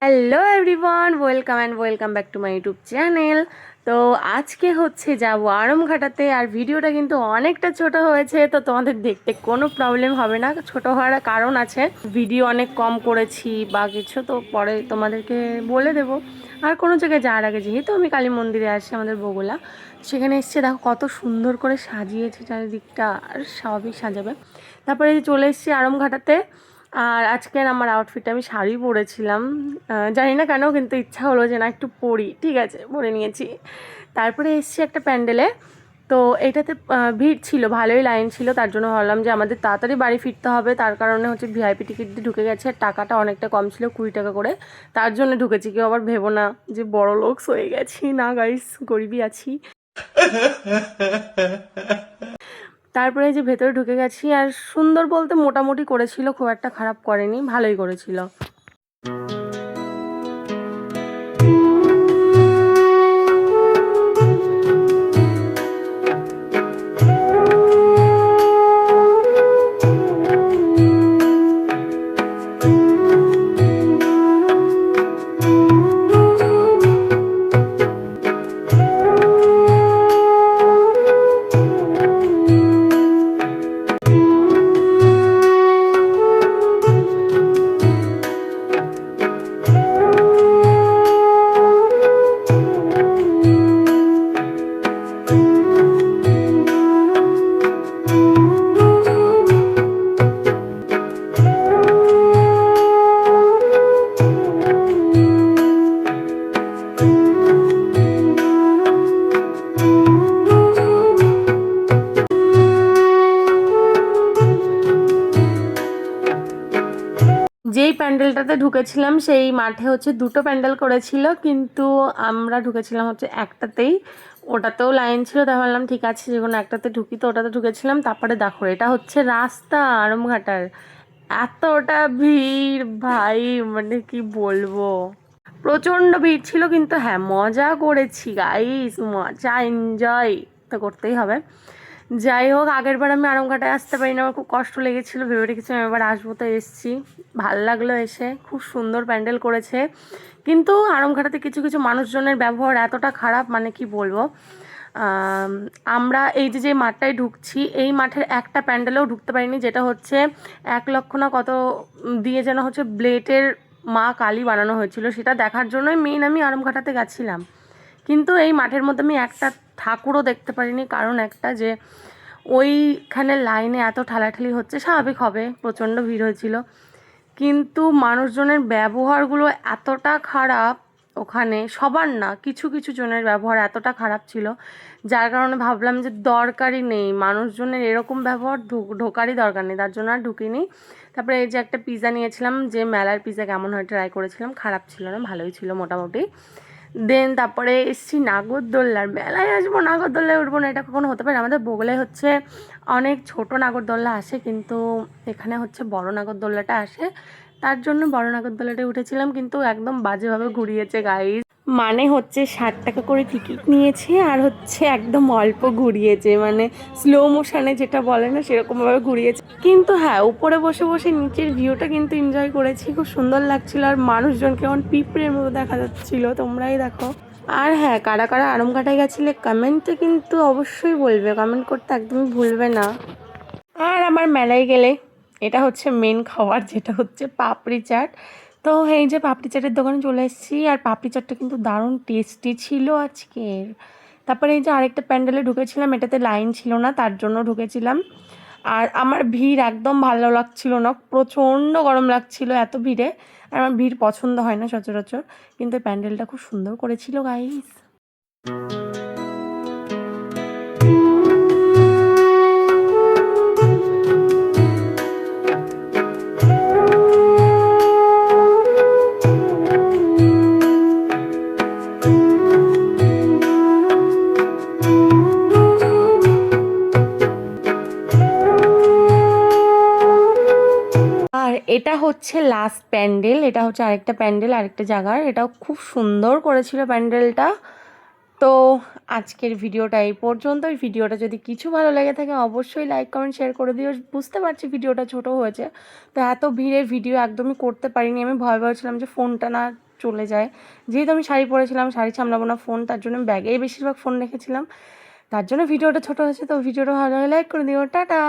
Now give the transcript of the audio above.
Hello everyone, welcome back to my YouTube channel. তো আজকে হচ্ছে যাব আরমঘাটাতে, আর ভিডিওটা কিন্তু অনেকটা ছোট হয়েছে, তো তোমাদের দেখতে কোনো প্রবলেম হবে না। ছোট হওয়ার কারণ আছে, ভিডিও অনেক কম করেছি বা কিছু, তো পরে তোমাদেরকে বলে দেব। আর কোনো জায়গায় যাওয়ার আগে, যেহেতু আমি কালী মন্দিরে আসি আমাদের বগুলা, সেখানে এসছে, দেখো কত সুন্দর করে সাজিয়েছে চারিদিকটা, আর স্বাভাবিক সাজাবে। তারপরে চলে এসেছি আরমঘাটাতে। আর আজকের আমার আউটফিটটা আমি শাড়ি পরেছিলাম, জানি না কেন, কিন্তু ইচ্ছা হলো যে না একটু পরি, ঠিক আছে পরে নিয়েছি। তারপরে এসছি একটা প্যান্ডেলে। তো এটাতে ভিড় ছিল, ভালোই লাইন ছিল, তার জন্য ভাবলাম যে আমাদের তাড়াতাড়ি বাড়ি ফিরতে হবে, তার কারণে হচ্ছে ভিআইপি টিকিট দিয়ে ঢুকে গেছে। আর টাকাটা অনেকটা কম ছিল, 20 টাকা করে, তার জন্য ঢুকেছি। কেউ আবার ভেবো না যে বড় লোকস হয়ে গেছি, না গাইস, গরিবই আছি। তারপরে যে ভেতরে ঢুকে গেছি, আর সুন্দর বলতে মোটামুটি করেছিল, খুব একটা খারাপ করেনি, ভালোই করেছিল। যেই প্যান্ডেলটাতে ঢুকেছিলাম সেই মাঠে হচ্ছে দুটো প্যান্ডেল করেছিল, কিন্তু আমরা ঢুকেছিলাম হচ্ছে একটাতেই। ওটাতেও লাইন ছিল, তাই ভাবলাম ঠিক আছে যে কোনো একটাতে ঢুকি, তো ওটাতে ঢুকেছিলাম। তারপরে দেখো, এটা হচ্ছে রাস্তা আরমঘাটার, এতটা ভিড় ভাই, মানে কি বলবো, প্রচণ্ড ভিড় ছিল। কিন্তু হ্যাঁ, মজা করেছি গাইস, মজা এনজয় তো করতেই হবে। যাই হোক, আগের বার আমি আরামঘাটায় আসতে পারিনি, আমার খুব কষ্ট লেগেছিলো, ভেবে রেখেছিলাম এবার আসবো, তো এসছি, ভাল লাগলো এসে। খুব সুন্দর প্যান্ডেল করেছে, কিন্তু আরামঘাটাতে কিছু কিছু মানুষজনের ব্যবহার এতটা খারাপ, মানে কি বলবো। আমরা এই যে যে মাঠটায় ঢুকছি, এই মাঠের একটা প্যান্ডেলেও ঢুকতে পারিনি, যেটা হচ্ছে 1 লক্ষ না কত দিয়ে যেন হচ্ছে ব্লেডের মা কালী বানানো হয়েছিল, সেটা দেখার জন্যই মেইন আমি আরামঘাটাতে গেছিলাম। কিন্তু এই মাঠের মধ্যে আমি একটা ঠাকুরও দেখতে পারিনি, কারণ একটা যে ওইখানে লাইনে এত ঠেলাঠেলি হচ্ছে, স্বাভাবিক হবে, প্রচণ্ড ভিড় হয়েছিল, কিন্তু মানুষজনের ব্যবহারগুলো এতটা খারাপ ওখানে, সবার না, কিছু কিছু জনের ব্যবহার এতটা খারাপ ছিল, যার কারণে ভাবলাম যে দরকারই নেই মানুষজনের এরকম ব্যবহার, ঢোকারই দরকার নেই, তার জন্য আর ঢুকিনি। তারপরে এই যে একটা পিৎজা নিয়েছিলাম, যে মেলার পিৎজা কেমন হয় ট্রাই করেছিলাম, খারাপ ছিল না, ভালোই ছিল মোটামুটি। দেন তারপরে এসছি নাগরদোল্লার মেলায়, আসবো নাগরদোল্লায় উঠবো না, এটা কখনো হতে পারে। আমাদের বগলায় হচ্ছে অনেক ছোট নাগরদোল্লা আসে, কিন্তু এখানে হচ্ছে বড় নাগরদোল্লাটা আসে, তার জন্য বড় নাগরদোল্লাটায় উঠেছিলাম, কিন্তু একদম বাজেভাবে ঘুরিয়েছে গাইস। মানে হচ্ছে 60 টাকা করে টিকিট নিয়েছে, আর হচ্ছে একদম অল্প ঘুরিয়েছে, মানে স্লো মোশনে যেটা বলে না, সেরকমভাবে ঘুরিয়েছে। কিন্তু হ্যাঁ, উপরে বসে বসে নিচের ভিউটা কিন্তু এনজয় করেছি, খুব সুন্দর লাগছিল, আর মানুষজন কেমন পিঁপড়ের মতো দেখা যাচ্ছিল, তোমরাই দেখো। আর হ্যাঁ, কারা কারা আরামঘাটায় গেছিলে কমেন্টে কিন্তু অবশ্যই বলবে, কমেন্ট করতে একদমই ভুলবে না। আর আমার মেলায় গেলে এটা হচ্ছে মেন খাবার, যেটা হচ্ছে পাপড়ি চাট। তো এই যে পাপড়ি চাটের দোকানে চলে এসেছি, আর পাপড়ি চাটটা কিন্তু দারুণ টেস্টি ছিল আজকের। তারপরে এই যে আরেকটা প্যান্ডেলে ঢুকেছিলাম, এটাতে লাইন ছিল না, তার জন্য ঢুকেছিলাম। আর আমার ভিড় একদম ভালো লাগছিল না, প্রচণ্ড গরম লাগছিল এত ভিড়ে, আর আমার ভিড় পছন্দ হয় না সচরাচর, কিন্তু প্যান্ডেলটা খুব সুন্দর করেছিল গাইস। আর এটা হচ্ছে লাস্ট প্যান্ডেল, এটা হচ্ছে আরেকটা প্যান্ডেল আরেকটা জায়গার, এটাও খুব সুন্দর করেছিল প্যান্ডেলটা। তো আজকের ভিডিওটা এই পর্যন্ত। এই ভিডিওটা যদি কিছু ভালো লেগে থাকে অবশ্যই লাইক কমেন্ট শেয়ার করে দিও। বুঝতে পারছি ভিডিওটা ছোট হয়েছে, তো এত ভিড়ের ভিডিও একদমই করতে পারিনি, আমি ভয় ছিলাম যে ফোনটা না চলে যায়। যেহেতু আমি শাড়ি পরেছিলাম, শাড়ি সামলাবো না ফোন, তার জন্য ব্যাগেই বেশিরভাগ ফোন রেখেছিলাম, তার জন্য ভিডিওটা ছোটো হয়েছে। তো ভিডিওটা ভালো হলে লাইক করে দিও, টাটা।